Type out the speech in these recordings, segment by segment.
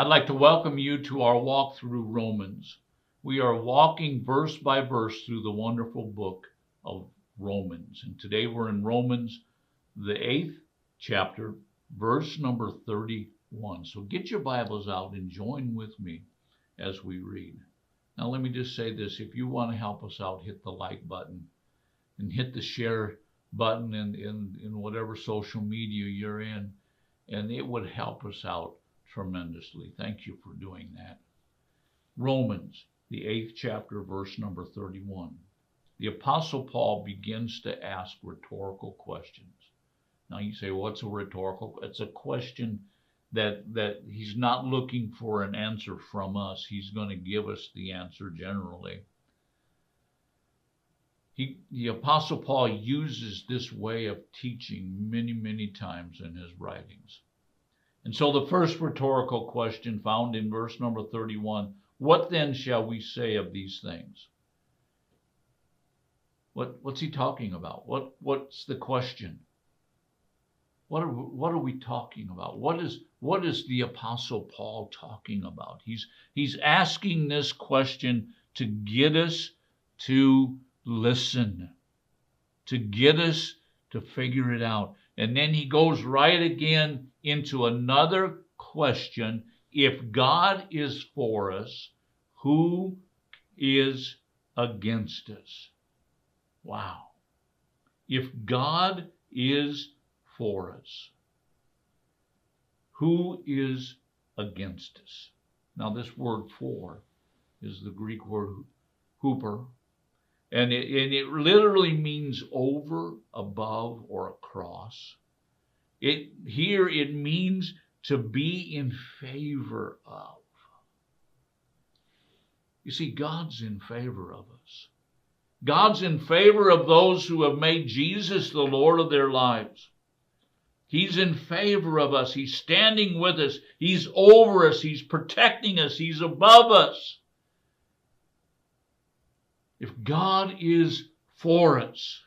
I'd like to welcome you to our walk through Romans. We are walking verse by verse through the wonderful book of Romans. And today we're in Romans, the 8th chapter, verse number 31. So get your Bibles out and join with me as we read. Now let me just say this. If you want to help us out, hit the like button and hit the share button in whatever social media you're in, and it would help us out tremendously. Thank you for doing that. Romans, the 8th chapter, verse number 31. The Apostle Paul begins to ask rhetorical questions. Now you say, what's a rhetorical? It's a question that he's not looking for an answer from us. He's going to give us the answer generally. The Apostle Paul uses this way of teaching many times in his writings. And so the first rhetorical question found in verse number 31, what then shall we say of these things? What's he talking about? What's the question? What are we talking about? What is the Apostle Paul talking about? He's asking this question to get us to listen, to get us to figure it out. And then he goes right again into another question. If God is for us, who is against us? Wow. If God is for us, who is against us? Now this word for is the Greek word huper, and it literally means over, above, or across. Here it means to be in favor of. You see, God's in favor of us. God's in favor of those who have made Jesus the Lord of their lives. He's in favor of us. He's standing with us. He's over us. He's protecting us. He's above us. If God is for us,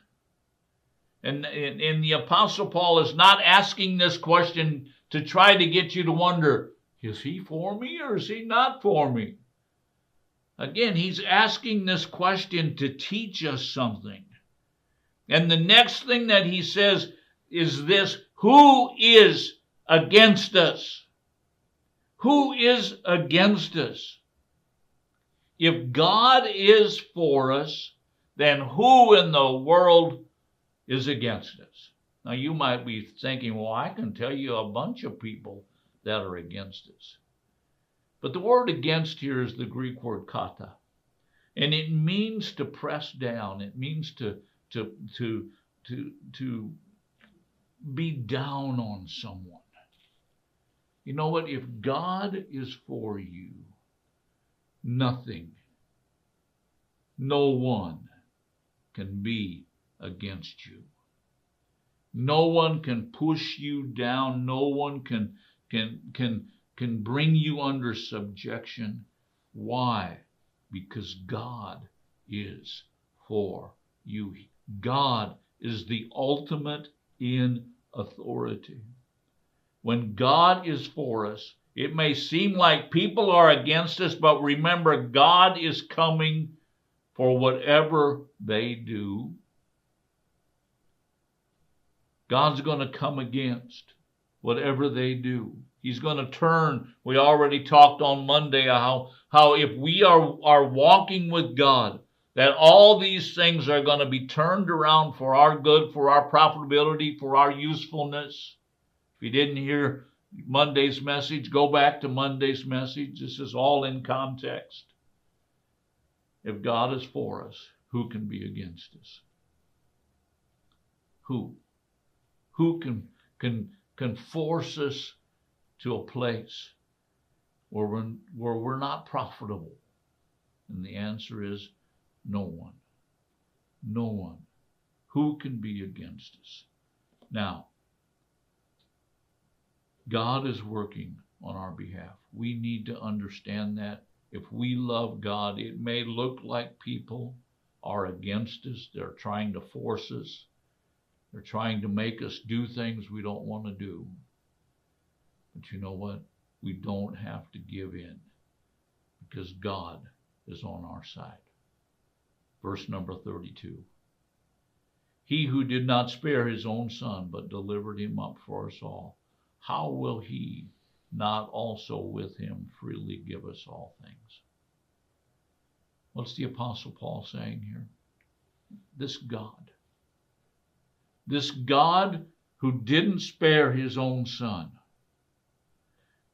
and the Apostle Paul is not asking this question to try to get you to wonder, is he for me or is he not for me? Again, he's asking this question to teach us something. And the next thing that he says is this: who is against us? Who is against us? If God is for us, then who in the world is against us? Now you might be thinking, well, I can tell you a bunch of people that are against us. But the word against here is the Greek word kata. And it means to press down. It means to be down on someone. You know what? If God is for you, nothing, no one can be against you. No one can push you down. No one can bring you under subjection. Why? Because God is for you. God is the ultimate in authority. When God is for us, it may seem like people are against us, but remember, God is coming for whatever they do. God's going to come against whatever they do. He's going to turn. We already talked on Monday how if we are walking with God, that all these things are going to be turned around for our good, for our profitability, for our usefulness. If you didn't hear Monday's message, go back to Monday's message. This is all in context. If God is for us, who can be against us? Who? Who can force us to a place where we're not profitable? And the answer is no one. No one. Who can be against us? Now, God is working on our behalf. We need to understand that. If we love God, it may look like people are against us. They're trying to force us. They're trying to make us do things we don't want to do. But you know what? we don't have to give in because God is on our side. Verse number 32. He who did not spare his own son, but delivered him up for us all, how will he not also with him freely give us all things? What's the Apostle Paul saying here? This God who didn't spare his own son,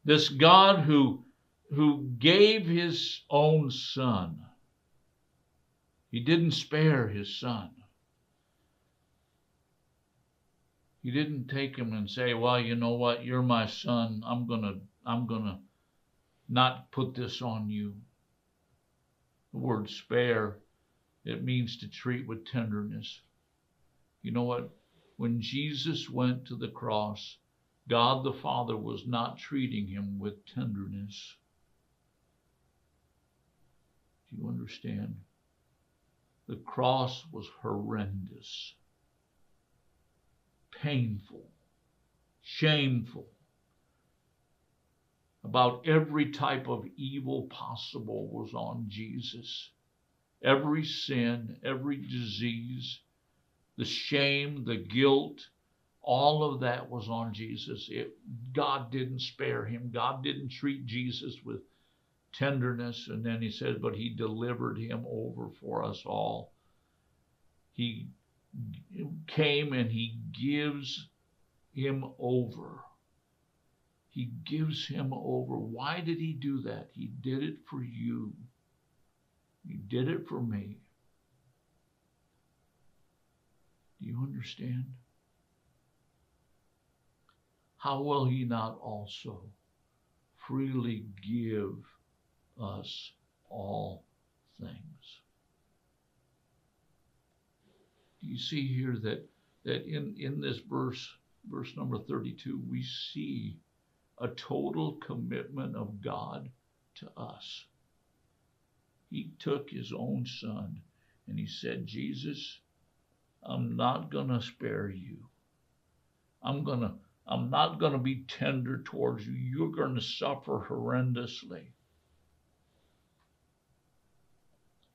this God who gave his own son, he didn't spare his son. He didn't take him and say, well, you know what, you're my son. I'm gonna not put this on you. The word spare, it means to treat with tenderness. You know what? When Jesus went to the cross, God the Father was not treating him with tenderness. Do you understand? The cross was horrendous, painful, shameful. About every type of evil possible was on Jesus. Every sin, every disease, the shame, the guilt, all of that was on Jesus. God didn't spare him. God didn't treat Jesus with tenderness. And then he says, but he delivered him over for us all. He came and he gives him over. He gives him over. Why did he do that? He did it for you. He did it for me. Do you understand? How will he not also freely give us all things? Do you see here that in this verse number 32, we see a total commitment of God to us. He took his own son and he said, Jesus, I'm not going to spare you. I'm not going to be tender towards you. You're going to suffer horrendously.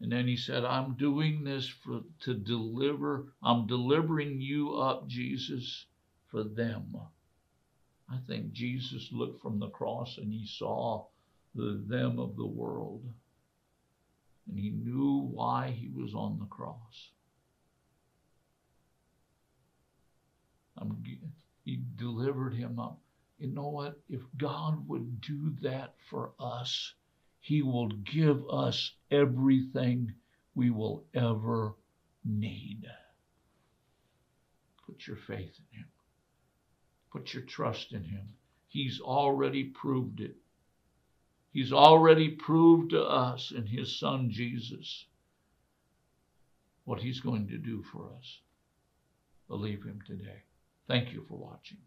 And then he said, I'm doing this I'm delivering you up, Jesus, for them. I think Jesus looked from the cross and he saw the them of the world. And he knew why he was on the cross. He delivered him up. You know what? If God would do that for us, he will give us everything we will ever need. Put your faith in him. Put your trust in him. He's already proved it. He's already proved to us in his son Jesus what he's going to do for us. Believe him today. Thank you for watching.